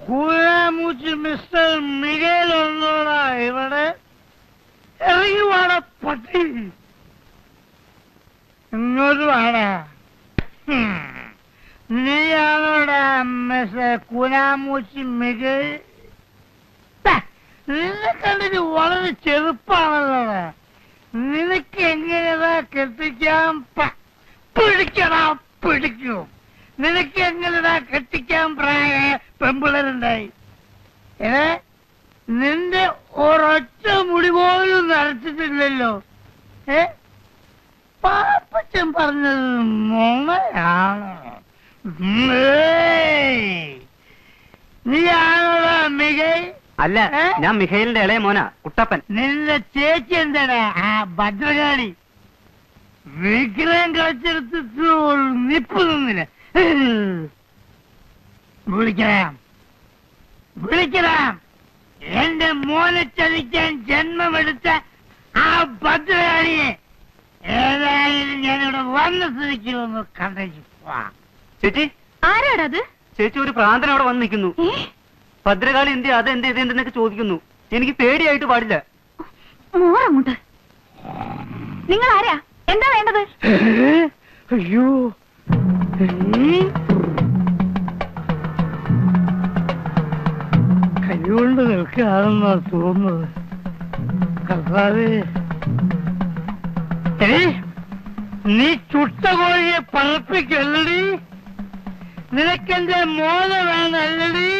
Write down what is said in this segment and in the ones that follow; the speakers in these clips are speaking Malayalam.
കൂരാമൂച്ചി മിസ്റ്റർ മികേൽ ഒന്നോടാ ഇവിടെ ഇറങ്ങി വാട പട്ടി ഇങ്ങോട്ട് വാടാ നീയാണോടാ മിസ്റ്റർ കൂരാമൂച്ചി മികേൽ നിന്നെ കണ്ടിട്ട് വളരെ ചെറുപ്പാണല്ലോ നിനക്ക് എങ്ങനെയാ കെട്ടിക്കാൻ പിടിക്കടാ പിടിക്കൂ നിനക്ക് എങ്ങനെയാ കെട്ടിക്കാൻ പ്രായ പെമ്പിളരുണ്ടായി നിന്റെ ഒരൊറ്റ മുടി പോലും നരച്ചിട്ടില്ലല്ലോ പാപ്പച്ചൻ പറഞ്ഞത് നുണയാണ് നീയാണോടാ മികൈ അല്ല ഞാൻ മിഖേലിന്റെ ഇളയ മോനാ കുട്ടപ്പൻ നിന്റെ ചേച്ചി എന്താടാ ആ ഭദ്രകാളി വിഗ്രഹം കളിച്ചെടുത്തിട്ട് നിപ്പ് നിന്നില്ല വിളിക്കണം എന്റെ മോനെ ചതിക്കാൻ ജന്മമെടുത്ത ആ ഭദ്രകാളിയെ ഏതായാലും ഞാനിവിടെ വന്ന സ്ഥിതിക്ക് ഒന്ന് കണ്ടു ചേച്ചി ആരാടത് ചേച്ചി ഒരു പ്രാന്തൻ അവിടെ വന്ന് നിൽക്കുന്നു ഭദ്രകാളി എന്ത് അതെന്ത് ഇതെന്തെന്നൊക്കെ ചോദിക്കുന്നു എനിക്ക് പേടിയായിട്ട് പാടില്ല മോറങ്ങോട്ട് നിങ്ങൾ ആരാ എന്താ വേണ്ടത് അയ്യോ കൈകൊണ്ട് നിൽക്കുകയാണെന്നാ തോന്നുന്നത് കർത്താവേ നീ ചുട്ട കോഴിയെ പറപ്പിക്കല്ലടി നിനക്കെന്റെ മോന വേണല്ലടി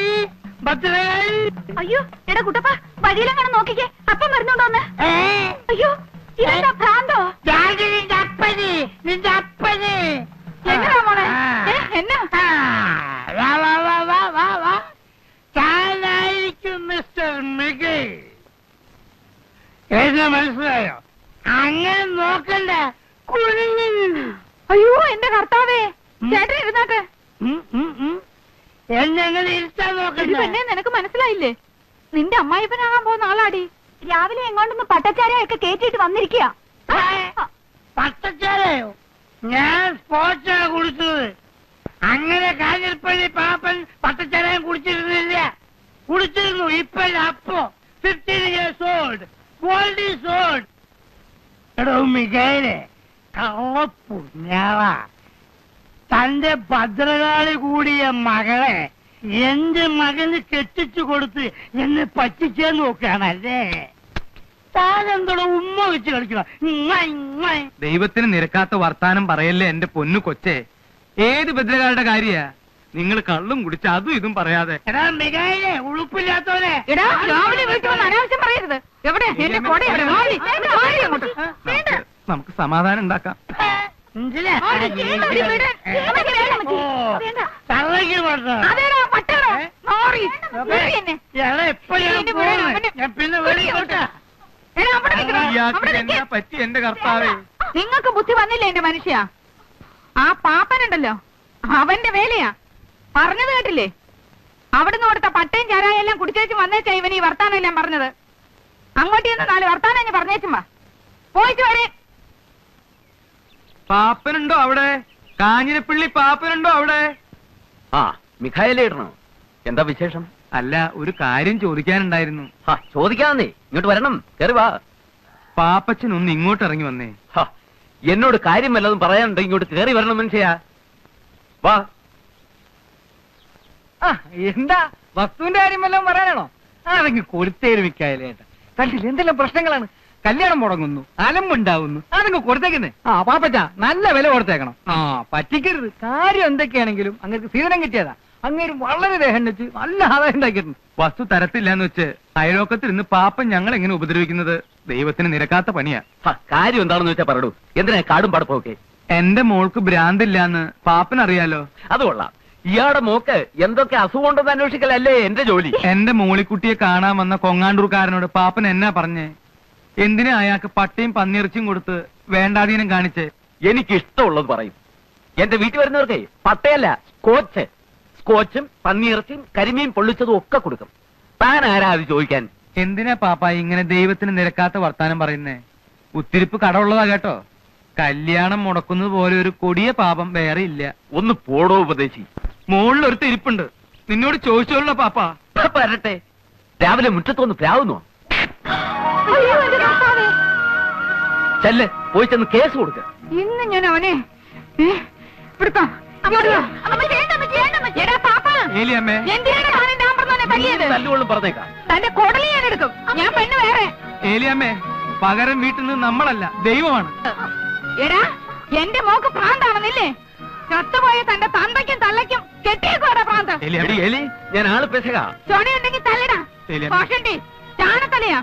ഭദ്രകാളി അയ്യോ എടാ കുട്ടപ്പ വഴിയിലെങ്ങനെ നോക്കിക്കേ അപ്പം വരുന്നുണ്ടോന്ന് അയ്യോ ഇതെന്താ ഭ്രാന്തോ നിന്റെ അപ്പന് നിന്റെ അപ്പന് എങ്ങനാ മോളെ എന്നാ താനായിരിക്കും മിസ്റ്റർ മികേൽ എന്നെ മനസ്സിലായോ അങ്ങനെ നോക്കണ്ട അയ്യോ എന്റെ കർത്താവേ ചേട്ടൻ ഇരുന്നാട്ടെ എന്നെങ്ങനെ ഇരുത്താൻ നോക്കണ്ട പിന്നെ നിനക്ക് മനസ്സിലായില്ലേ നിന്റെ അമ്മായിപ്പനാകാൻ പോകുന്ന ആളാടി രാവിലെ എങ്ങോട്ടൊന്ന് പട്ടച്ചാരയൊക്കെ കേറ്റിട്ട് വന്നിരിക്കുക പട്ടച്ചാരയോ ഞാൻ സ്പോർട്സാണ് കുടിച്ചത് അങ്ങനെ കാഞ്ഞിരപ്പള്ളി പാപ്പൻ പട്ടച്ചാരയും കുടിച്ചിരുന്നില്ല കുടിച്ചിരുന്നു ഇപ്പല്ല അപ്പോ 15 years old world is old എടോ മികേലെ കള്ളപ്പുണ്യാളാ തന്റെ ഭദ്രകാളി കൂടിയ മകളെ എന്റെ മകന് കെട്ടിച്ചു കൊടുത്ത് എന്നെ പറ്റിച്ചേ നോക്കുകയാണല്ലേ താനെന്തോടെ ഉമ്മ വെച്ച് കളിക്കണം ദൈവത്തിന് നിരക്കാത്ത വർത്താനം പറയല്ലേ എന്റെ പൊന്നു കൊച്ചേ ഏത് ഭദ്രകാളുടെ കാര്യ നിങ്ങൾ കള്ളും കുടിച്ച് അതും ഇതും പറയാതെ എടാ മികേലെ ഉളുപ്പില്ലാത്തോനെ എടാ രാവിലെ വീട്ടിൽ വന്ന് അനാവശ്യം പറയരുത് എവിടെ എന്റെ കൊട നമുക്ക് സമാധാനം ഉണ്ടാക്കാം പറ്റി എന്റെ കർത്താവേ നിങ്ങൾക്ക് ബുദ്ധി വന്നില്ല എന്റെ മനുഷ്യ ആ പാപ്പനുണ്ടല്ലോ അവന്റെ വേലയാ പറഞ്ഞത് കേട്ടില്ലേ അവിടുന്ന് കൊടുത്ത പട്ടയും ചാരായെല്ലാം കുടിച്ചേച്ച് വന്നേച്ചാ ഇവൻ ഈ വർത്താനം എല്ലാം പറഞ്ഞത് അങ്ങോട്ട് ചെന്ന് 4 വർത്താനം ഞാൻ പറഞ്ഞേച്ചുമ്പാ പോയിട്ട് വരെ പാപ്പനുണ്ടോ അവിടെ കാഞ്ഞിരപ്പള്ളി പാപ്പനുണ്ടോ അവിടെ ആ മിഖായലേ ഇടണോ എന്താ വിശേഷം അല്ല ഒരു കാര്യം ചോദിക്കാനുണ്ടായിരുന്നു ചോദിക്കാന്നേ ഇങ്ങോട്ട് വരണം കേറി വാ പാപ്പച്ചൻ ഒന്ന് ഇങ്ങോട്ട് ഇറങ്ങി വന്നേ എന്നോട് കാര്യം വല്ലതും പറയാനുണ്ടോ ഇങ്ങോട്ട് കേറി വരണം മനുഷ്യാ വാ എന്താ വസ്തുവിന്റെ കാര്യം വല്ലതും പറയാനാണോ അതെങ്കിൽ കൊടുത്തേര് മിക്കായാലേട്ടാ കണ്ടില്ല എന്തെല്ലാം പ്രശ്നങ്ങളാണ് കല്യാണം മുടങ്ങുന്നു അലമ്പുണ്ടാവുന്നു അതങ്ങ് കൊടുത്തേക്കുന്നേ പാപ്പച്ച നല്ല വില കൊടുത്തേക്കണം പറ്റിക്കരുത് കാര്യം എന്തൊക്കെയാണെങ്കിലും അങ്ങനെ സീതനം കിട്ടിയതാ അങ്ങേര് വളരെ ദേഹം വെച്ച് നല്ല ആദായം ഉണ്ടാക്കിയിട്ടുണ്ട് വസ്തു തരത്തില്ലാന്ന് വെച്ച് അയലോക്കത്തിൽ നിന്ന് പാപ്പൻ ഞങ്ങൾ എങ്ങനെ ഉപദ്രവിക്കുന്നത് ദൈവത്തിന് നിരക്കാത്ത പണിയാ കാര്യം എന്താണെന്ന് വെച്ചാ പറയൂ എന്തിനാ കാടും പടപ്പൊക്കെ എന്റെ മോൾക്ക് ഭ്രാന്തില്ലാന്ന് പാപ്പൻ അറിയാലോ അത് കൊള്ളാം ഇയാളുടെ മോക്ക് എന്തൊക്കെ അസുഖം ഉണ്ടെന്ന് അന്വേഷിക്കലല്ലേ എന്റെ ജോലി എന്റെ മോളിക്കുട്ടിയെ കാണാൻ വന്ന കൊങ്ങാണ്ടൂർക്കാരനോട് പാപ്പൻ എന്നാ പറഞ്ഞേ എന്തിനാ അയാൾക്ക് പട്ടയും പന്നിയിറച്ചിയും കൊടുത്ത് വേണ്ടാധീനം കാണിച്ച് എനിക്ക് ഇഷ്ടമുള്ളത് പറയും എന്റെ വീട്ടിൽ വരുന്നവർക്കേ പട്ടയല്ല സ്കോച്ചും പന്നിയിറച്ചിയും കരിമീൻ പൊള്ളിച്ചതും ഒക്കെ കൊടുക്കും താൻ ആരാ അത് ചോദിക്കാൻ എന്തിനാ പാപ്പ ഇങ്ങനെ ദൈവത്തിന് നിരക്കാത്ത വർത്താനം പറയുന്നേ ഉത്തിരിപ്പ് കടമുള്ളതാ കേട്ടോ കല്യാണം മുടക്കുന്നത് പോലെ ഒരു കൊടിയ പാപം വേറെ ഇല്ല. ഒന്ന് പോടോ ഉപദേശി. മുകളിലൊരു തിരിപ്പുണ്ട്, നിന്നോട് ചോദിച്ചോളൂ പാപ്പ. വരട്ടെ. രാവിലെ മുറ്റത്തൊന്ന് പ്രാവുന്നോ? ചെല്ല്, പോയി ചെന്ന് കേസ് കൊടുക്ക. ഇന്ന് ഞാൻ അവനെ ഏലിയമ്മേ, തല്ലുകൊള്ളും പറഞ്ഞേക്കാം. തന്റെ കൊടലി ഞാൻ എടുക്കും. ഞാൻ പെണ്ണ് വേറെ. ഏലിയമ്മേ, പകരം വീട്ടിൽ നിന്ന് നമ്മളല്ല, ദൈവമാണ്. എടാ, എന്റെ മോക്ക് ഭ്രാന്താണെന്നില്ലേ? ചത്തുപോയ തന്റെ തന്തയ്ക്കും തള്ളയ്ക്കും കെട്ടിയേക്കോടാ ഭ്രാന്ത്. എലി, ഞാൻ ആള് പെശക. ചൊണയുണ്ടെങ്കിൽ തല്ലടാ. കോഷണ്ടി ചാണത്തലയാ.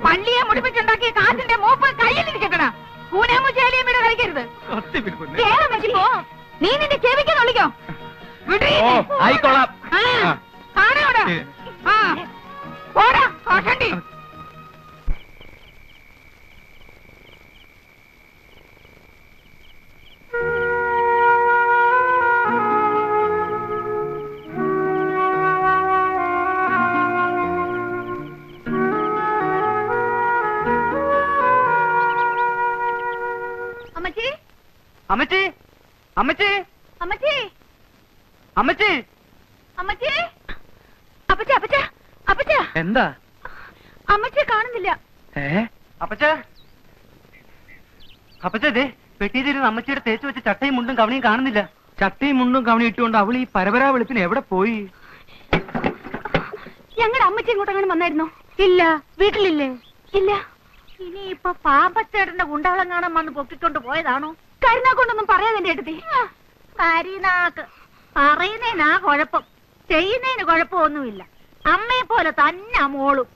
പള്ളിയെ മുടിപ്പിച്ചുണ്ടാക്കിയ കാറ്റിന്റെ മൂപ്പ് കയ്യിലിരിക്കട്ടടാ. കൂനാമുച്ചേലിയമ്മയുടെ കളിക്കരുത്. നീ നിന്റെ ചെവിക്ക് കളിക്കോ? ആയിക്കോളാം. കാണോടാ. ഓടാ കോഷണ്ടി. അമ്മച്ചി അമ്മച്ചി അമ്മച്ചി അമ്മച്ചി അമ്മച്ചി അമ്മച്ചി അപ്പച്ച അപ്പച്ച അപ്പച്ച എന്താ അമ്മച്ചിയെ കാണുന്നില്ല. അപ്പച്ച അപ്പച്ചേ, പെട്ടിയിലിരുന്ന് അമ്മച്ചിയുടെ തേച്ച് വെച്ച ചട്ടയും മുണ്ടും കവണിയും കാണുന്നില്ല. ചട്ടയും മുണ്ടും കവണി ഇട്ടുകൊണ്ട് അവൾ ഈ പരപരാ വെളുപ്പിന് എവിടെ പോയി? ഞങ്ങളുടെ അമ്മച്ചി ഇങ്ങോട്ടങ്ങനെ വന്നായിരുന്നോ? ഇല്ല. വീട്ടിലില്ലേ? ഇല്ല. ഇനിയിപ്പൊ പാമ്പച്ചേട്ടന്റെ ഗുണ്ടകളം കാണാൻ വന്ന് പൊക്കിക്കൊണ്ട് പോയതാണോ? കരുനാക്കൊണ്ടൊന്നും പറയാതെ എന്റെ അടുത്ത്. കരിനാക്ക് പറയുന്നതിനാ കുഴപ്പം, ചെയ്യുന്നതിന് കുഴപ്പമൊന്നുമില്ല. അമ്മയെ പോലെ തന്നെ മോളും.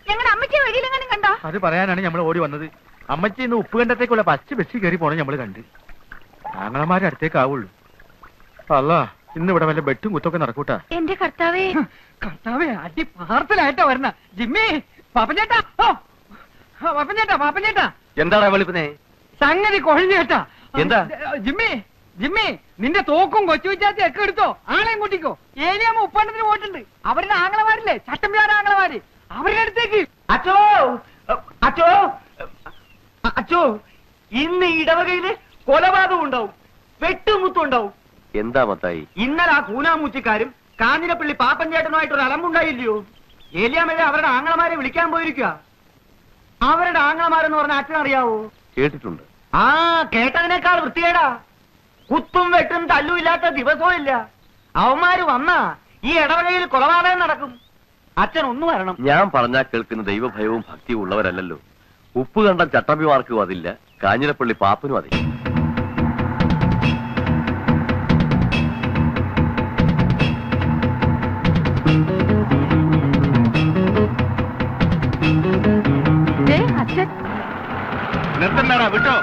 ഞങ്ങളുടെ അമ്മച്ചിയെ വഴിയിലെങ്ങനെ കണ്ടോ? അത് പറയാനാണ് നമ്മൾ ഓടി വന്നത്. അമ്മച്ചി ഇന്ന് ഉപ്പുകണ്ടത്തേക്കുള്ള പച്ച ബസ്സിൽ കയറി പോണ നമ്മൾ കണ്ട്. ആങ്ങളമാരുടെ അടുത്തേക്കാവുള്ളൂ. അല്ല, ഇന്ന് ഇവിടെ വല്ല ബെട്ടും കുത്തൊക്കെ നടക്കൂട്ടാ. എന്റെ കർത്താവേ, കർത്താവേ, അടി പാർസലായിട്ടാ വരണ. ജിമ്മി, പാപ്പഞ്ചേട്ടാ, പാപ്പഞ്ചേട്ടാ, പാപ്പഞ്ചേട്ടാ. എന്താടാ വെളുപ്പിനെ? സംഗതി കൊഴിഞ്ഞേട്ടാ. എന്താ? ജിമ്മി, ജിമ്മി, നിന്റെ തോക്കും കൊച്ചു വിച്ചാത്തി ഒക്കെ എടുത്തോ, ആളെയും കൂട്ടിക്കോ. ഏലിയാമ്മ ഉപ്പണ്ടത്തിന് പോയിട്ടുണ്ട്. അവരുടെ ആങ്ങളമാരില്ലേ, ചട്ടമ്പിയാർ ആങ്ങളമാര്, അവരുടെ അടുത്തേക്ക്. അച്ചോ അച്ചോ അച്ചോ, ഇന്ന് ഇടവകയില് കൊലപാതകം ഉണ്ടാവും, വെട്ടുമുത്തും ഉണ്ടാവും. എന്താ മത്തായി? ഇന്നലെ ആ കൂനാമൂച്ചിക്കാരും കാഞ്ഞിരപ്പള്ളി പാപ്പഞ്ചേട്ടനുമായിട്ടൊരു അലമ്പുണ്ടായില്ലയോ? ഏലിയാമ്മയെ അവരുടെ ആങ്ങളമാരെ വിളിക്കാൻ പോയിരിക്കുക. അവരുടെ ആങ്ങളമാരെന്ന് പറഞ്ഞ അച്ഛനറിയാവോ? കേട്ടിട്ടുണ്ട്. ആ, കേട്ടതിനേക്കാൾ വൃത്തികേടാ. കുത്തും വെട്ടും തല്ലും ഇല്ലാത്ത ദിവസവും ഇല്ല. അവന്മാര് വന്നാ ഈ ഇടവകയിൽ കൊലപാതകം നടക്കും. അച്ഛൻ ഒന്ന് വരണം. ഞാൻ പറഞ്ഞാൽ കേൾക്കുന്ന ദൈവഭയവും ഭക്തിയും ഉള്ളവരല്ലല്ലോ. ഉപ്പ് കണ്ട ചട്ടമ്പിമാർക്കും അതില്ല, കാഞ്ഞിരപ്പള്ളി പാപ്പനും അതില്ല. അച്ഛൻ നിർത്തണ്ടാ, വിട്ടോ.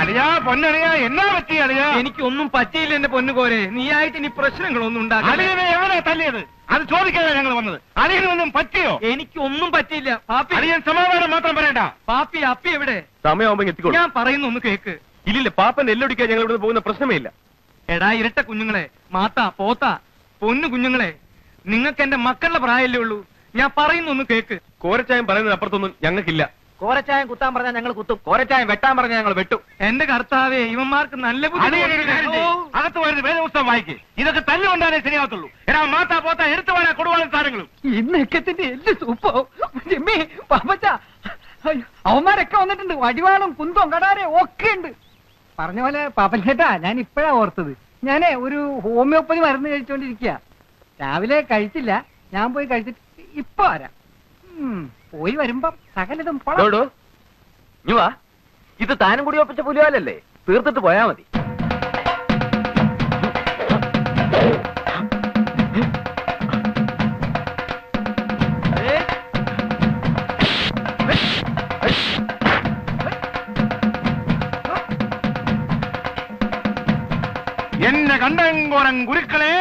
അളിയാ, പൊന്നളിയാ, എന്നാ പറ്റി അളിയാ? എനിക്കൊന്നും പറ്റിയില്ല എന്റെ പൊന്നുകോരെ. നീയായിട്ട് ഇനി പ്രശ്നങ്ങളൊന്നും ഉണ്ടാകില്ല. അളിയനെ എവിടെ തല്ലിയത്? അത് ചോദിക്കാതെ ഞങ്ങൾ വന്നത്. അളിയനൊന്നും പറ്റിയോ? എനിക്കൊന്നും പറ്റിയില്ല പാപ്പി. അളിയൻ സമാധാനം മാത്രം പറയണ്ട. പാപ്പി, അപ്പി എവിടെ? സമയമാകുമ്പോ എത്തിക്കോളൂ. ഞാൻ പറയുന്ന ഒന്ന് കേക്ക്. ഇല്ലില്ല, പാപ്പൻ എല്ലൊടിക്കാൻ ഞങ്ങൾ ഇവിടെ പോകുന്ന പ്രശ്നമേ ഇല്ല. എടാ ഇരട്ട കുഞ്ഞുങ്ങളെ, മാത്താ പോത്താ പൊന്നു കുഞ്ഞുങ്ങളെ, നിങ്ങൾക്ക് എന്റെ മക്കളുടെ പ്രായമല്ലേ ഉള്ളൂ. ഞാൻ പറയുന്ന ഒന്ന് കേക്ക്. കോരച്ചായം പറയുന്നതിന് അപ്പുറത്തൊന്നും ഞങ്ങൾക്കില്ല. കോരച്ചായം കുത്താൻ പറഞ്ഞാൽ ഞങ്ങൾ കുത്തും, കോരച്ചായം വെട്ടാൻ പറഞ്ഞാൽ ഞങ്ങൾ വെട്ടും. എന്റെ കർത്താവേ, ഇവന്മാർക്ക് നല്ല അകത്ത് വരുന്ന വേദപുസ്തകം വായിക്ക്. ഇതൊക്കെ തല്ലുകൊണ്ടാലേ ശരിയാകത്തുള്ളൂ. എടാ മാത്താ പോത്താ എടുത്തു പോരാ കൊടുവാളും സാധനങ്ങളും. ഈ നെക്കത്തിന്റെ എല്ല് സൂപ്പോ. ജിമ്മി, പാപ്പച്ച, അവന്മാരൊക്കെ വന്നിട്ടുണ്ട്. വടിവാളും കുന്തവും കടാരയും ഒക്കെ ഉണ്ട്. പറഞ്ഞ പോലെ പാപ്പച്ചേട്ടാ, ഞാൻ ഇപ്പഴാ ഓർത്തത്. ഞാനേ ഒരു ഹോമിയോപ്പതി മരുന്ന് കഴിച്ചോണ്ടിരിക്കുക. രാവിലെ കഴിച്ചില്ല, ഞാൻ പോയി കഴിച്ചിട്ട് ഇപ്പൊ വരാം. പോയി വരുമ്പം സകലതും വാ, ഇത് താനും കൂടി ഒപ്പിച്ച പുലിവാലല്ലേ, തീർത്തിട്ട് പോയാ മതി. എന്നെ കണ്ടങ്കോരൻ ഗുരുക്കളെ.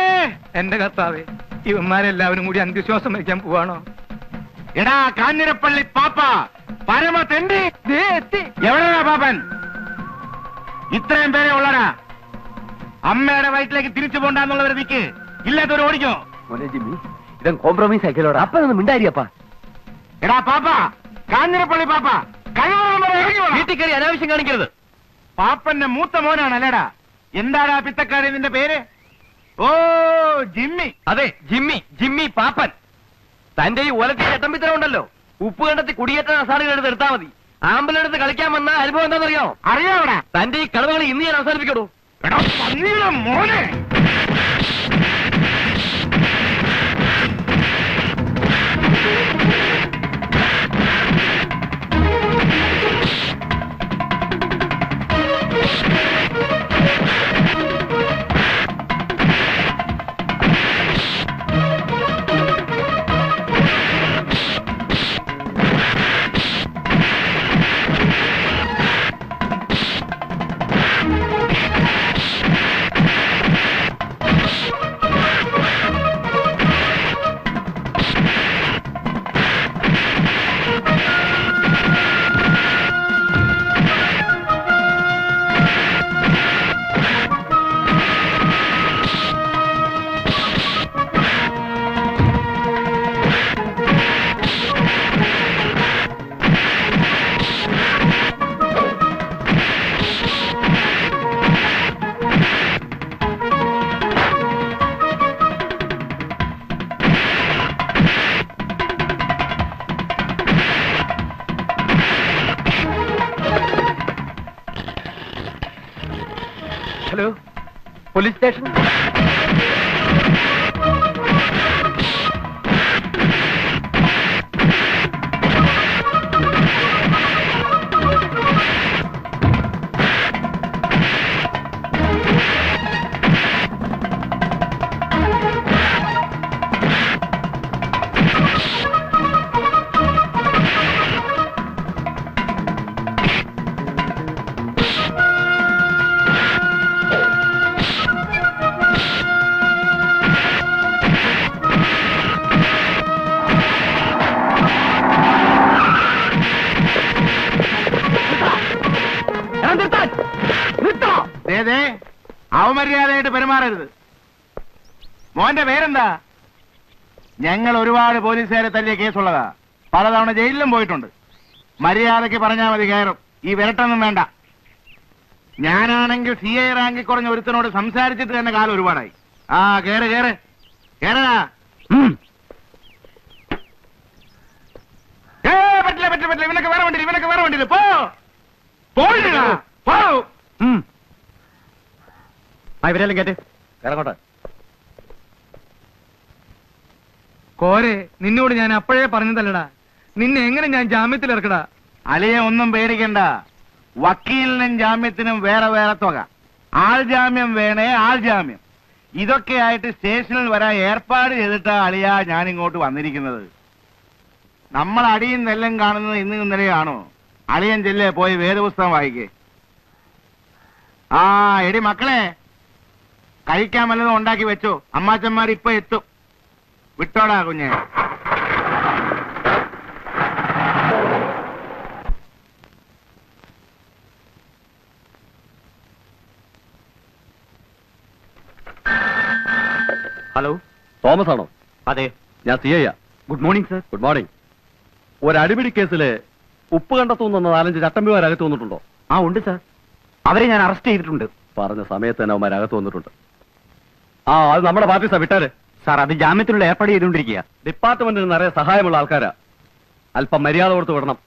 എന്റെ കർത്താവേ, ഇവന്മാരെല്ലാവരും കൂടി അന്ത്യശ്വാസം വയ്ക്കാൻ പോവാണോ? എടാ കാഞ്ഞിരപ്പള്ളി പാപ്പ, പരമ തെണ്ടി, എത്തി. എവിടെയാ പാപ്പൻ? ഇത്രയും പേരെ ഉള്ളടാ. അമ്മയുടെ വയറ്റിലേക്ക് തിരിച്ചു പോണ്ടെന്നുള്ളവരെ നിക്ക്, ഇല്ലാത്തവർ ഓടിക്കോ. മോനെ ജിമ്മി, ഇതും കോംപ്രമൈസ് ആക്കിയല്ലോടാ. അപ്പൊ ഒന്ന് മിണ്ടായിരിയപ്പാ. എടാ പാപ്പ, കാഞ്ഞിരപ്പള്ളി പാപ്പ, വീട്ടിൽ കയറി അനാവശ്യം കാണിക്കരുത്. പാപ്പന്റെ മൂത്ത മോനാണല്ലേടാ. എന്താടാ പിത്തക്കാരി നിന്റെ പേര്? ഓ, ജിമ്മി. അതെ, ജിമ്മി. ജിമ്മി പാപ്പൻ. തന്റെ ഈ ഒലത്തി ചട്ടമ്പിത്തരം ഉണ്ടല്ലോ, ഉപ്പ് കണ്ടത്തി കുടിയേറ്റ അസാടുകളെടുത്ത് എടുത്താൽ മതി. ആമ്പലെടുത്ത് കളിക്കാൻ വന്ന അനുഭവം എന്താണെന്നറിയാമോ? അറിയാവടാ. തന്റെ ഈ കളവുകൾ ഇന്ന് ഞാൻ അവസാനിപ്പിക്കണോ? എടാ പന്നിയുടെ മോനെ. Hello, police station. അവമര്യാദയായിട്ട് പെരുമാറരുത്. മോന്റെ പേരെന്താ? ഞങ്ങൾ ഒരുപാട് പോലീസുകാരെ തല്ലിയ കേസുള്ളതാ. പലതവണ ജയിലിലും പോയിട്ടുണ്ട്. മര്യാദയ്ക്ക് പറഞ്ഞാൽ മതി, കയറും. ഈ വിരട്ടൊന്നും വേണ്ട. ഞാനാണെങ്കിൽ CI റാങ്കിൽ കുറഞ്ഞ ഒരുത്തനോട് സംസാരിച്ചിട്ട് തന്നെ കാലം ഒരുപാടായി. ആ കേറ് കേറ് കേറാ. പറ്റില്ല പറ്റില്ല പറ്റില്ല. ഇവനൊക്കെ വേറെ വണ്ടി, ഇവനൊക്കെ വേറെ വണ്ടി. പോ പോ. ഇവരെല്ലാം കേട്ട് ഇറങ്ങോട്ടെ. കോരെ, നിന്നോട് ഞാൻ അപ്പോഴേ പറഞ്ഞതല്ലടാ, നിന്നെ എങ്ങനെ ഞാൻ ജാമ്യത്തിൽ ഇറക്കടാ? അലിയെ ഒന്നും പേടിക്കണ്ട. വക്കീലിനും ജാമ്യത്തിനും വേറെ വേറെ തുക. ആൾ ജാമ്യം വേണേ ആൾ ജാമ്യം. ഇതൊക്കെ ആയിട്ട് സ്റ്റേഷനിൽ വരാൻ ഏർപ്പാട് ചെയ്തിട്ടാ അളിയാ ഞാൻ ഇങ്ങോട്ട് വന്നിരിക്കുന്നത്. നമ്മൾ അടിയും നെല്ലും കാണുന്നത് ഇന്ന് ഇന്നലെയാണോ? അളിയൻ ചെല്ലേ പോയി വേദപുസ്തകം വായിക്കേ. ആ എടി മക്കളെ, കഴിക്കാൻ വല്ലതും ഉണ്ടാക്കി വെച്ചോ. അമ്മാച്ചന്മാർ ഇപ്പൊ എത്തും. വിട്ടോടാ കുഞ്ഞെ. ഹലോ, തോമസ് ആണോ? അതെ, ഞാൻ CI. Good morning sir. Good morning. ഒരു അടിപിടി കേസില് ഉപ്പ് കണ്ടെത്തുന്ന 4-5 ചട്ടമ്പിമാരകത്ത് വന്നിട്ടുണ്ടോ? ആ ഉണ്ട് സർ. അവരെ ഞാൻ അറസ്റ്റ് ചെയ്തിട്ടുണ്ട്. പറഞ്ഞ സമയത്ത് തന്നെ അവന്മാരകത്ത് വന്നിട്ടുണ്ട്. ആ, അത് നമ്മുടെ പാർട്ടി സാർ. വിട്ടാല് സാർ, അത് ജാമ്യത്തിനുള്ള ഏർപ്പാട് ചെയ്തുകൊണ്ടിരിക്കുക. ഡിപ്പാർട്ട്മെന്റിന് നിറയെ സഹായമുള്ള ആൾക്കാരാ. അല്പം മര്യാദ കൊടുത്ത് വിടണം.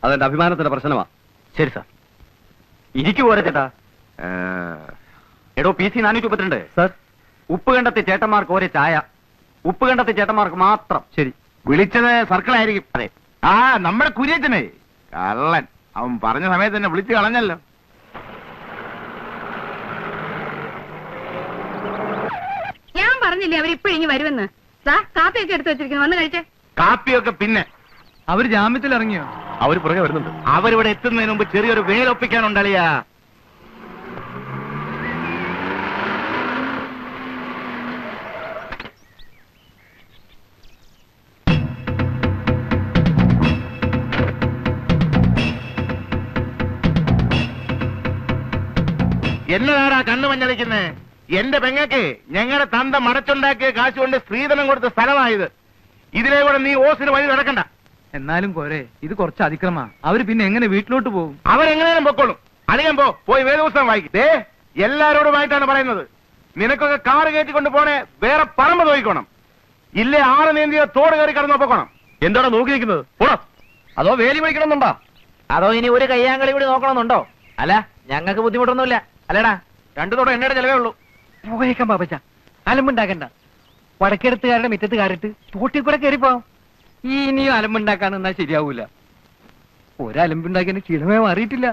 അതെന്റെ അഭിമാനത്തിന്റെ പ്രശ്നമാ. ശരി സാർ. ഇരിക്കു പോരെ ചേട്ടാ. എടോ PC 432. സാർ, ഉപ്പ് കണ്ടെത്തി ചേട്ടന്മാർക്ക് ഒരേ ചായ. ഉപ്പ് കണ്ടെത്തി ചേട്ടന്മാർക്ക് മാത്രം. ശരി. വിളിച്ചത് സർക്കിളായിരിക്കും. അതെ. ആ നമ്മുടെ കുര്യച്ചനെ കള്ളൻ. അവൻ പറഞ്ഞ സമയത്ത് തന്നെ വിളിച്ചു കളഞ്ഞല്ലോ. ഞാൻ പറഞ്ഞില്ലേ അവരിപ്പോഴിങ്ങി വരുമെന്ന്. കാപ്പിയൊക്കെ എടുത്തു വെച്ചിരിക്കുന്നു, വന്ന് കഴിച്ചേ. കാപ്പിയൊക്കെ പിന്നെ. അവര് ജാമ്യത്തിൽ ഇറങ്ങിയോ? അവര് പുറകെ വരുന്നുണ്ട്. അവരിവിടെ എത്തുന്നതിന് മുമ്പ് ചെറിയൊരു വേലൊപ്പിക്കാനുണ്ടളിയാ. എന്നതാടാ കണ്ണു മഞ്ഞളിക്കുന്നേ? എന്റെ പെങ്ങക്ക് ഞങ്ങളുടെ തന്ത മടച്ചുണ്ടാക്കിയ കാശ് കൊണ്ട് സ്ത്രീധനം കൊടുത്ത സ്ഥലമായത്. ഇതിലെ കൂടെ നീ ഓസിന് വഴി നടക്കണ്ട. എന്നാലും പോരെ, ഇത് കുറച്ച് അതിക്രമാ. അവര് പിന്നെ എങ്ങനെ വീട്ടിലോട്ട് പോകും? അവരെങ്ങനെയും പൊക്കോളും. അധികം പോയി വേദപുസ്തകം വായിക്കും. എല്ലാരോടുമായിട്ടാണ് പറയുന്നത്. നിനക്കൊക്കെ കാറ് കയറ്റിക്കൊണ്ട് പോണേ വേറെ പറമ്പ് നോക്കിക്കോണം. ഇല്ലേ ആറ് നീന്തിയോ തോട് കയറി കടന്നു പൊക്കണം. എന്താണ് നോക്കി നിൽക്കുന്നത്? പോടാ. അതോ വേലി പിടിക്കണമെന്നുണ്ടോ? അതോ ഇനി ഒരു കയ്യാങ്കളി കൂടി നോക്കണമെന്നുണ്ടോ? അല്ല, ഞങ്ങൾക്ക് ബുദ്ധിമുട്ടൊന്നുമില്ല. അല്ലടാ, 2 തോടെ എണ്ണയുടെ ചെലവേ ഉള്ളൂ. പോയേക്കാം പാപ്പച്ച, അലമ്പുണ്ടാക്കണ്ട. വടക്കെടുത്തുകാരുടെ മുറ്റത്ത് കയറിട്ട് തോട്ടിൽ കൂടെ കയറിപ്പോ. ഇനിയും അലമ്പുണ്ടാക്കാൻ നിന്നാ ശരിയാവൂല. ഒരലമ്പുണ്ടാക്കിയതിന് ക്ഷീണമേ മാറിയിട്ടില്ല.